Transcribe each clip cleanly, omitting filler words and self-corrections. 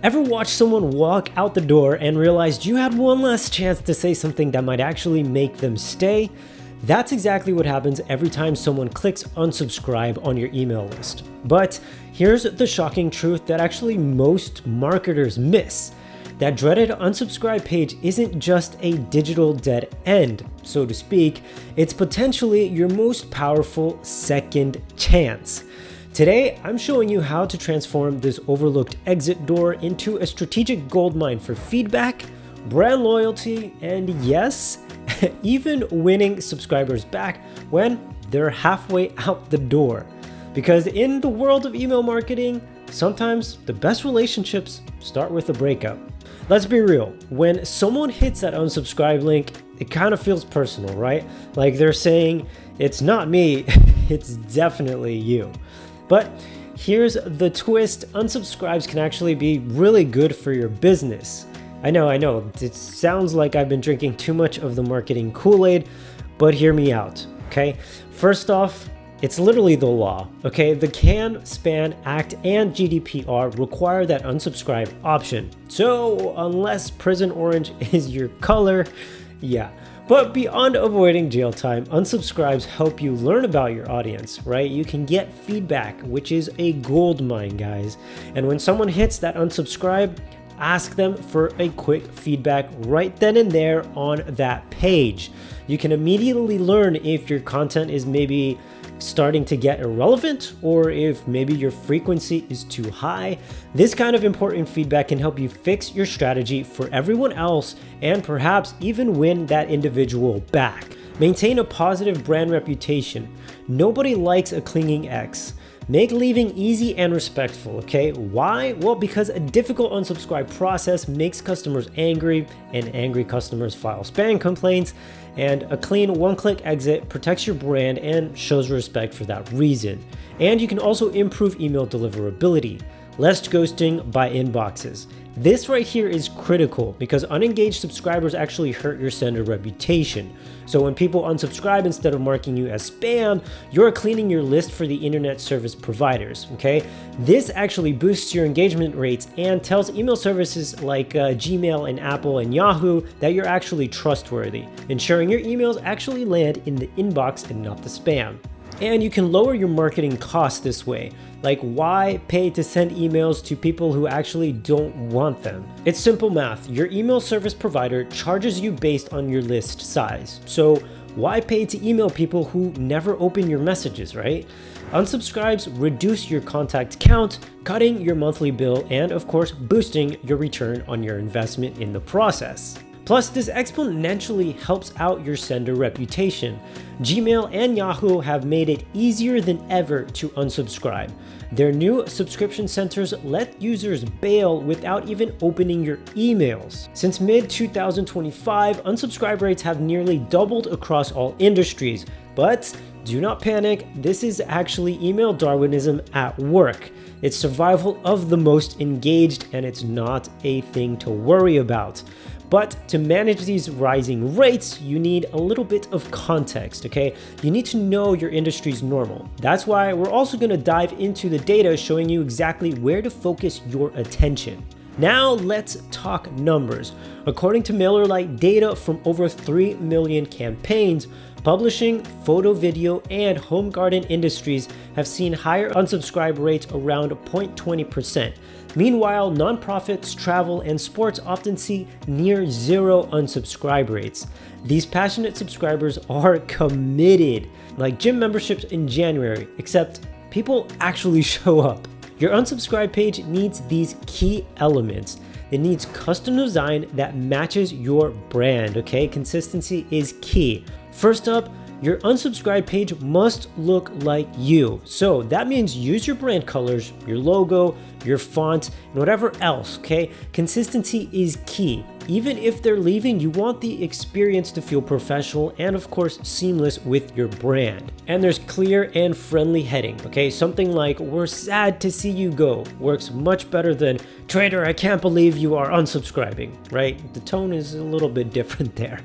Ever watch someone walk out the door and realized you had one last chance to say something that might actually make them stay? That's exactly what happens every time someone clicks unsubscribe on your email list. But here's the shocking truth that actually most marketers miss. That dreaded unsubscribe page isn't just a digital dead end, so to speak. It's potentially your most powerful second chance. Today, I'm showing you how to transform this overlooked exit door into a strategic goldmine for feedback, brand loyalty, and yes, even winning subscribers back when they're halfway out the door. Because in the world of email marketing, sometimes the best relationships start with a breakup. Let's be real, when someone hits that unsubscribe link, it kind of feels personal, right? Like they're saying, it's not me, it's definitely you. But here's the twist, unsubscribes can actually be really good for your business. I know, it sounds like I've been drinking too much of the marketing Kool-Aid, but hear me out, okay? First off, it's literally the law, okay? The CAN, SPAN Act and GDPR require that unsubscribe option. So unless prison orange is your color, yeah. But beyond avoiding jail time, unsubscribes help you learn about your audience, right? You can get feedback, which is a gold mine, guys. And when someone hits that unsubscribe, ask them for a quick feedback right then and there on that page. You can immediately learn if your content is maybe starting to get irrelevant or if maybe your frequency is too high. This kind of important feedback can help you fix your strategy for everyone else and perhaps even win that individual back. Maintain a positive brand reputation. Nobody likes a clinging ex. Make leaving easy and respectful, okay? Why? Well, because a difficult unsubscribe process makes customers angry, and angry customers file spam complaints, and a clean one-click exit protects your brand and shows respect for that reason. And you can also improve email deliverability. Less ghosting by inboxes. This right here is critical because unengaged subscribers actually hurt your sender reputation. So when people unsubscribe, instead of marking you as spam, you're cleaning your list for the internet service providers, okay? This actually boosts your engagement rates and tells email services like Gmail and Apple and Yahoo that you're actually trustworthy, ensuring your emails actually land in the inbox and not the spam. And you can lower your marketing costs this way. Like, why pay to send emails to people who actually don't want them? It's simple math. Your email service provider charges you based on your list size. So why pay to email people who never open your messages, right? Unsubscribes reduce your contact count, cutting your monthly bill, and of course, boosting your return on your investment in the process. Plus, this exponentially helps out your sender reputation. Gmail and Yahoo have made it easier than ever to unsubscribe. Their new subscription centers let users bail without even opening your emails. Since mid-2025, unsubscribe rates have nearly doubled across all industries. But do not panic, this is actually email Darwinism at work. It's survival of the most engaged, and it's not a thing to worry about. But to manage these rising rates, you need a little bit of context, okay? You need to know your industry's normal. That's why we're also gonna dive into the data showing you exactly where to focus your attention. Now let's talk numbers. According to MailerLite data from over 3 million campaigns, publishing, photo, video, and home garden industries have seen higher unsubscribe rates around 0.20%. Meanwhile, nonprofits, travel, and sports often see near zero unsubscribe rates. These passionate subscribers are committed, like gym memberships in January, except people actually show up. Your unsubscribe page needs these key elements. It needs custom design that matches your brand, okay? Consistency is key. First up, your unsubscribe page must look like you. So that means use your brand colors, your logo, your font, and whatever else, okay? Consistency is key. Even if they're leaving, you want the experience to feel professional and of course seamless with your brand. And there's clear and friendly heading, okay? Something like, "We're sad to see you go," works much better than, "Traitor, I can't believe you are unsubscribing," right? The tone is a little bit different there.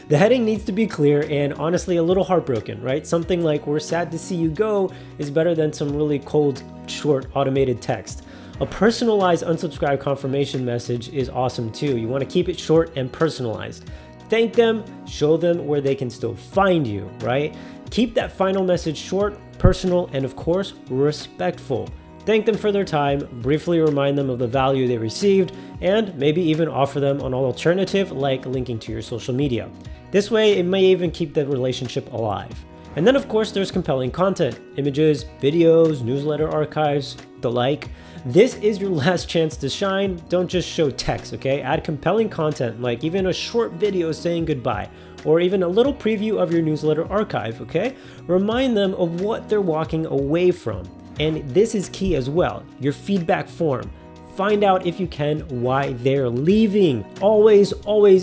The heading needs to be clear and honestly a little heartbroken, right? Something like, "We're sad to see you go" is better than some really cold, short, automated text. A personalized unsubscribe confirmation message is awesome too. You want to keep it short and personalized. Thank them, show them where they can still find you, right? Keep that final message short, personal, and of course, respectful. Thank them for their time, briefly remind them of the value they received, and maybe even offer them an alternative like linking to your social media. This way, it may even keep the relationship alive. And then of course, there's compelling content, images, videos, newsletter archives, the like. This is your last chance to shine. Don't just show text, okay? Add compelling content, like even a short video saying goodbye, or even a little preview of your newsletter archive, okay? Remind them of what they're walking away from. And this is key as well, your feedback form. Find out if you can why they're leaving. Always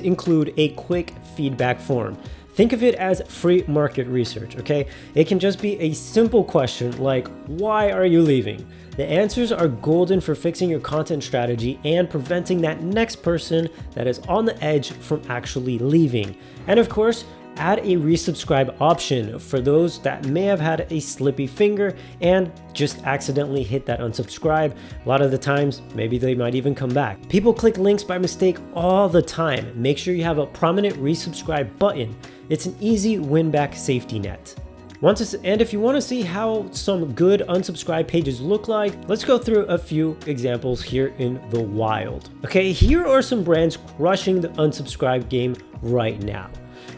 include a quick feedback form. Think of it as free market research, okay? It can just be a simple question like, why are you leaving? The answers are golden for fixing your content strategy and preventing that next person that is on the edge from actually leaving. And of course, add a resubscribe option for those that may have had a slippy finger and just accidentally hit that unsubscribe. A lot of the times, maybe they might even come back. People click links by mistake all the time. Make sure you have a prominent resubscribe button. It's an easy win-back safety net. And if you want to see how some good unsubscribe pages look like, let's go through a few examples here in the wild. Okay, here are some brands crushing the unsubscribe game right now.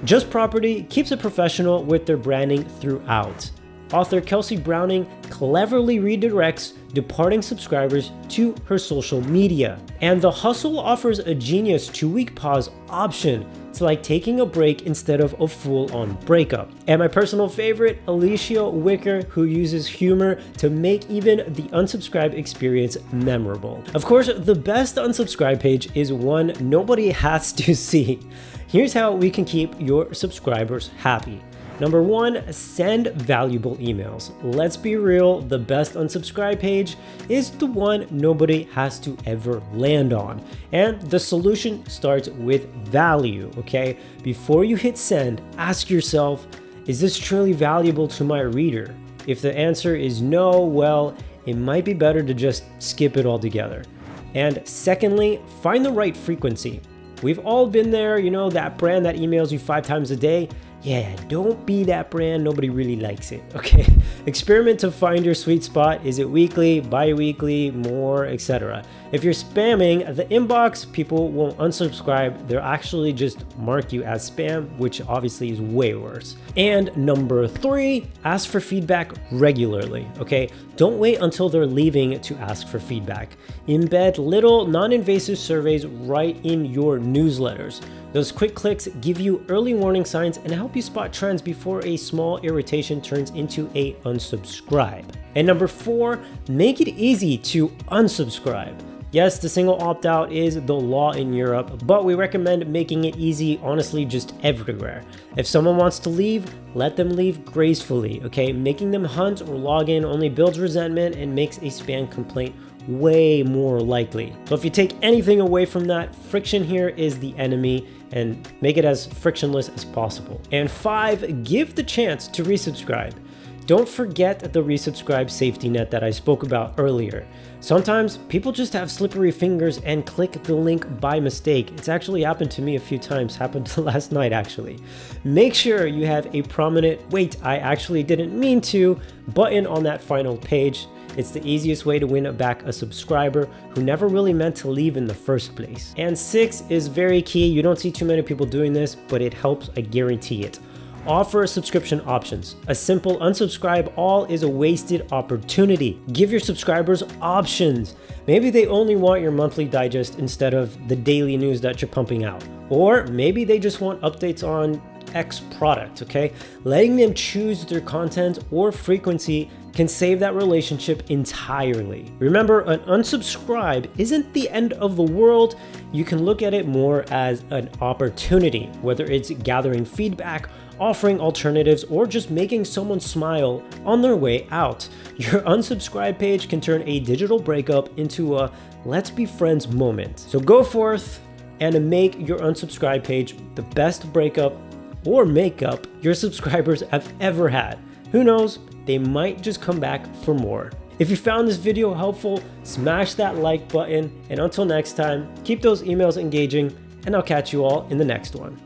Just Property keeps it professional with their branding throughout. Author Kelsey Browning cleverly redirects departing subscribers to her social media. And The Hustle offers a genius 2-week pause option. It's like taking a break instead of a full-on breakup. And my personal favorite, Alicia Wicker, who uses humor to make even the unsubscribe experience memorable. Of course, the best unsubscribe page is one nobody has to see. Here's how we can keep your subscribers happy. Number 1, send valuable emails. Let's be real, the best unsubscribe page is the one nobody has to ever land on. And the solution starts with value, okay? Before you hit send, ask yourself, is this truly valuable to my reader? If the answer is no, well, it might be better to just skip it altogether. And secondly, find the right frequency. We've all been there, you know, that brand that emails you 5 times a day. Yeah, don't be that brand, nobody really likes it, okay? Experiment to find your sweet spot. Is it weekly, bi-weekly, more, etc.? If you're spamming the inbox, people won't unsubscribe. They'll actually just mark you as spam, which obviously is way worse. And number 3, ask for feedback regularly, okay? Don't wait until they're leaving to ask for feedback. Embed little non-invasive surveys right in your newsletters. Those quick clicks give you early warning signs and help you spot trends before a small irritation turns into a unsubscribe. And number 4, make it easy to unsubscribe. Yes, the single opt-out is the law in Europe, but we recommend making it easy, honestly, just everywhere. If someone wants to leave, let them leave gracefully, okay? Making them hunt or log in only builds resentment and makes a spam complaint way more likely. So if you take anything away from that, friction here is the enemy, and make it as frictionless as possible. And 5, give the chance to resubscribe. Don't forget the resubscribe safety net that I spoke about earlier. Sometimes people just have slippery fingers and click the link by mistake. It's actually happened to me a few times, happened last night actually. Make sure you have a prominent, wait, I actually didn't mean to, button on that final page. It's the easiest way to win back a subscriber who never really meant to leave in the first place. And 6 is very key. You don't see too many people doing this, but it helps, I guarantee it. Offer subscription options. A simple unsubscribe all is a wasted opportunity. Give your subscribers options. Maybe they only want your monthly digest instead of the daily news that you're pumping out. Or maybe they just want updates on X product, okay? Letting them choose their content or frequency can save that relationship entirely. Remember, an unsubscribe isn't the end of the world. You can look at it more as an opportunity, whether it's gathering feedback, offering alternatives, or just making someone smile on their way out. Your unsubscribe page can turn a digital breakup into a let's be friends moment. So go forth and make your unsubscribe page the best breakup or makeup your subscribers have ever had. Who knows? They might just come back for more. If you found this video helpful, smash that like button, and until next time, keep those emails engaging, and I'll catch you all in the next one.